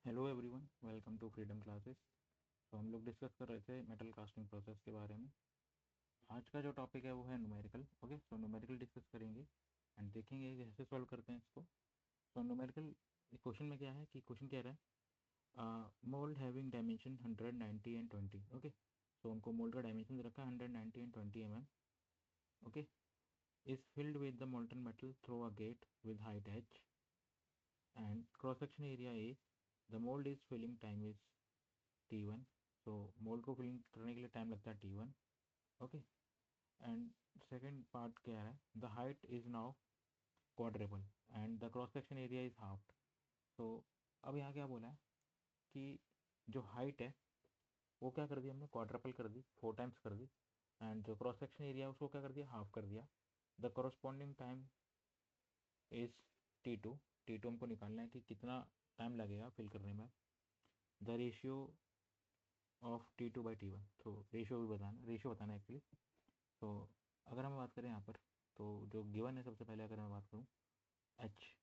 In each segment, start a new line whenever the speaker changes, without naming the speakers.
Hello everyone, welcome to freedom classes. तो हम लोग डिस्कस कर रहे थे मेटल कास्टिंग प्रोसेस के बारे में। आज का जो टॉपिक है वो है numerical. Okay, so numerical discuss करेंगे एंड देखेंगे कि कैसे सॉल्व करते हैं इसको। सो न्यूमेरिकल क्वेश्चन में क्या है कि क्वेश्चन कह रहा है mould having dimension 100, 90 and 20। Okay, so उनको मोल्ड का डायमेंशन रखा है 100, 90 and 20 mm। Okay, is filled with the molten metal through a gate with height h and cross section area a। The mould is filling time is T1। तो mould को filling करने के लिए time लगता है T1। Okay, and second part क्या है, the height is now quadruple and the cross section area is half. तो अब यहाँ क्या बोला है कि जो हाइट है वो क्या कर दी हमने, क्वाड्रेपल कर दी, 4 टाइम्स कर दी। एंड जो क्रॉस सेक्शन एरिया है उसको क्या कर दिया, हाफ कर दिया। The corresponding time is T2। T2 हमको निकालना है कि कितना टाइम लगेगा फिल करने में। द रेशियो ऑफ T2/T1, तो रेशियो बताना एक्चुअली। तो अगर हम बात करें यहाँ पर, तो जो गिवन है सबसे पहले अगर मैं बात करूँ एच,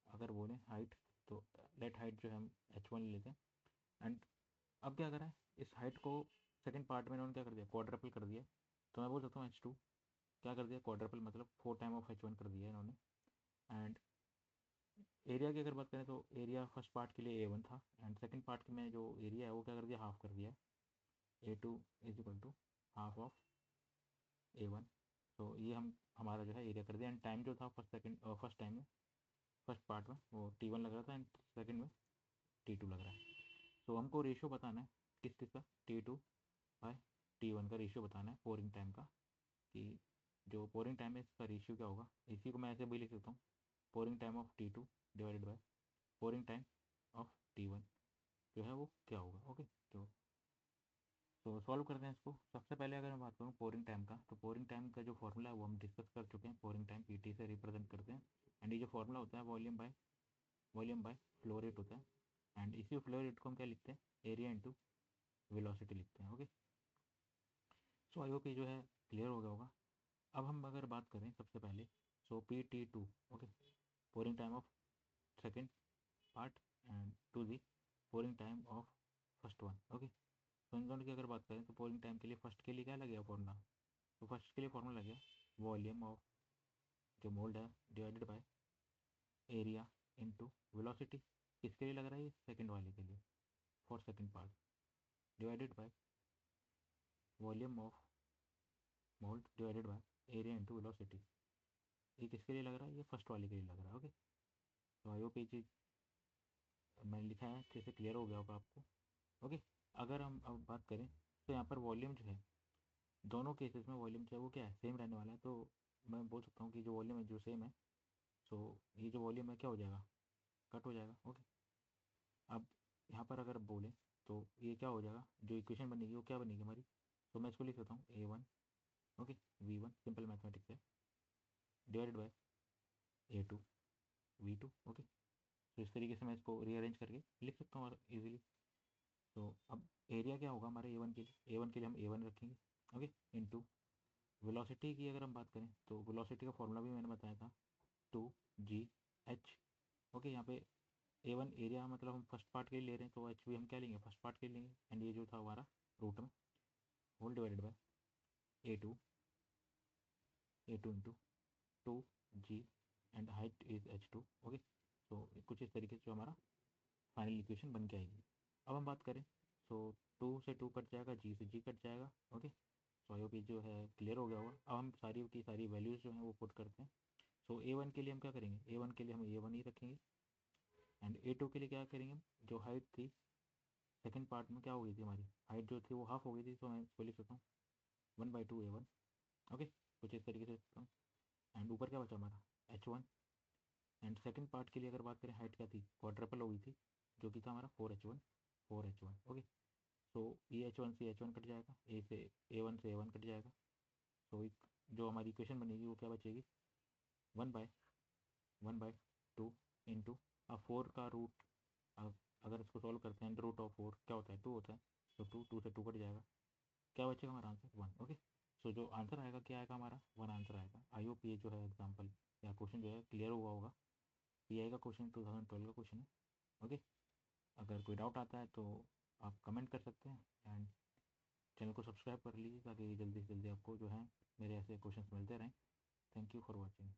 अगर बोलें हाइट, तो लेट हाइट जो है हम H1 ले लेते हैं। एंड अब क्या करा है, इस हाइट को सेकंड पार्ट में इन्होंने क्या कर दिया, क्वाड्रपल कर दिया। तो मैं बोल सकता हूँ H2 क्या कर दिया, क्वाड्रपल मतलब 4 टाइम ऑफ H1 कर दिया इन्होंने। एंड एरिया की अगर बात करें तो एरिया फर्स्ट पार्ट के लिए A1 था एंड सेकंड पार्ट में जो एरिया है वो क्या कर दिया, हाफ कर दिया। A2 is equal to half of A1। तो ये हम हमारा जो है एरिया कर दिया। एंड टाइम जो था फर्स्ट टाइम में, फर्स्ट पार्ट में वो T1 लग रहा था एंड सेकंड में T2 लग रहा है। तो हमको रेशियो बताना है किस चीज़ का, T2/T1 का रेशियो बताना है पोरिंग टाइम का, कि जो पोरिंग टाइम है इसका रेशियो क्या होगा। इसी को मैं ऐसे भी लिख सकता हूँ, pouring time of T2 divided by pouring time of T1 जो है वो क्या होगा। ओके, तो सॉल्व करते हैं इसको। सबसे पहले अगर मैं बात करूँ पोरिंग टाइम का, तो पोरिंग टाइम का जो फॉर्मूला है वो हम डिस्कस कर चुके हैं। पोरिंग टाइम PT से रिप्रेजेंट करते हैं। एंड ये जो फॉर्मूला होता है वॉल्यूम बाय फ्लो रेट होता है। एंड इसी फ्लो रेट को हम क्या लिखते हैं, एरिया इंटू वेलोसिटी लिखते हैं। ओके, सो आई होप ये जो है क्लियर हो गया होगा। अब हम अगर बात करें सबसे पहले, so PT2, okay, pouring time of second part and to the pouring time of first one. Okay, तो इन दोनों की अगर बात करें तो पोरिंग टाइम के लिए फर्स्ट के लिए क्या लगेगा फॉर्मूला, तो फर्स्ट के लिए फॉर्मूला लग गया वॉल्यूम ऑफ जो मोल्ड है divided by area into velocity. किसके लिए लग रहा है, ये सेकंड वाले के लिए, for second part, divided by volume of mould divided by area into velocity. ये किसके लिए लग रहा है, ये फर्स्ट वाले के लिए लग रहा है। ओके, तो आई होप ये चीज़ मैंने लिखा है अच्छे से क्लियर हो गया होगा आपको। ओके, अगर हम अब बात करें तो यहाँ पर वॉल्यूम जो है दोनों केसेस में वॉल्यूम जो है वो क्या है, सेम रहने वाला है। तो मैं बोल सकता हूँ कि जो वॉल्यूम है जो सेम है, सो ये जो वॉल्यूम है क्या हो जाएगा, कट हो जाएगा। ओके, अब यहाँ पर अगर बोले तो ये क्या हो जाएगा, जो इक्वेशन बनेगी वो क्या बनेगी हमारी, तो मैं इसको लिख सकता हूँ A1, okay, V1 simple mathematics है, divided by A2 V2। Okay, तो इस तरीके से मैं इसको रीअरेंज करके लिख सकता हूँ और इजीली। तो अब एरिया क्या होगा हमारे A1 के लिए हम A1 रखेंगे। ओके, इनटू वेलोसिटी की अगर हम बात करें तो वेलोसिटी का फॉर्मूला भी मैंने बताया था, 2GH। ओके, यहाँ पे A1 एरिया मतलब हम फर्स्ट पार्ट के लिए ले रहे हैं, तो H भी हम क्या लेंगे, फर्स्ट पार्ट के लिए लेंगे। एंड ये जो था हमारा रूट में whole divided by a two into 2G and height is H2। Okay, तो कुछ इस तरीके से जो हमारा फाइनल इक्वेशन बन के आएगी। अब हम बात करें, सो 2 से 2 कट जाएगा, G से G कट जाएगा। ओके, सो आई होप ये जो है क्लियर हो गया होगा। अब हम सारी की सारी वैल्यूज़ जो हैं वो पुट करते हैं। सो A1 के लिए हम क्या करेंगे, A1 के लिए हम A1 ही रखेंगे। एंड A2 के लिए क्या करेंगे, जो हाइट थी सेकंड पार्ट में क्या हो गई थी, हमारी हाइट जो थी वो हाफ हो गई थी, तो मैं इसको लिख सकता हूँ 1/2 A1। ओके, कुछ इस तरीके से लिखता हूँ। एंड ऊपर क्या बचा हमारा H1। एंड सेकंड पार्ट के लिए अगर बात करें, हाइट क्या थी, क्वाड्रपल हो गई थी, जो कि था हमारा 4H1। ओके, तो ये H1 से H1 कट जाएगा, A1 से A1 कट जाएगा। तो एक जो हमारी इक्वेशन बनेगी वो क्या बचेगी, 1/2 इंटू, अब 4 का रूट, अब अगर इसको सॉल्व करते हैं, रूट ऑफ 4 क्या होता है, 2 होता है। तो 2 से 2 कट जाएगा, क्या बचेगा हमारा आंसर 1। ओके, सो जो आंसर आएगा क्या आएगा हमारा, 1 आंसर आएगा। आई होप ये जो है एग्जाम्पल या क्वेश्चन जो है क्लियर हुआ होगा। पीआई का क्वेश्चन 2012 का क्वेश्चन है। ओके, अगर कोई डाउट आता है तो आप कमेंट कर सकते हैं, एंड चैनल को सब्सक्राइब कर लीजिए ताकि जल्दी से जल्दी आपको जो है मेरे ऐसे क्वेश्चंस मिलते रहें। Thank you for watching.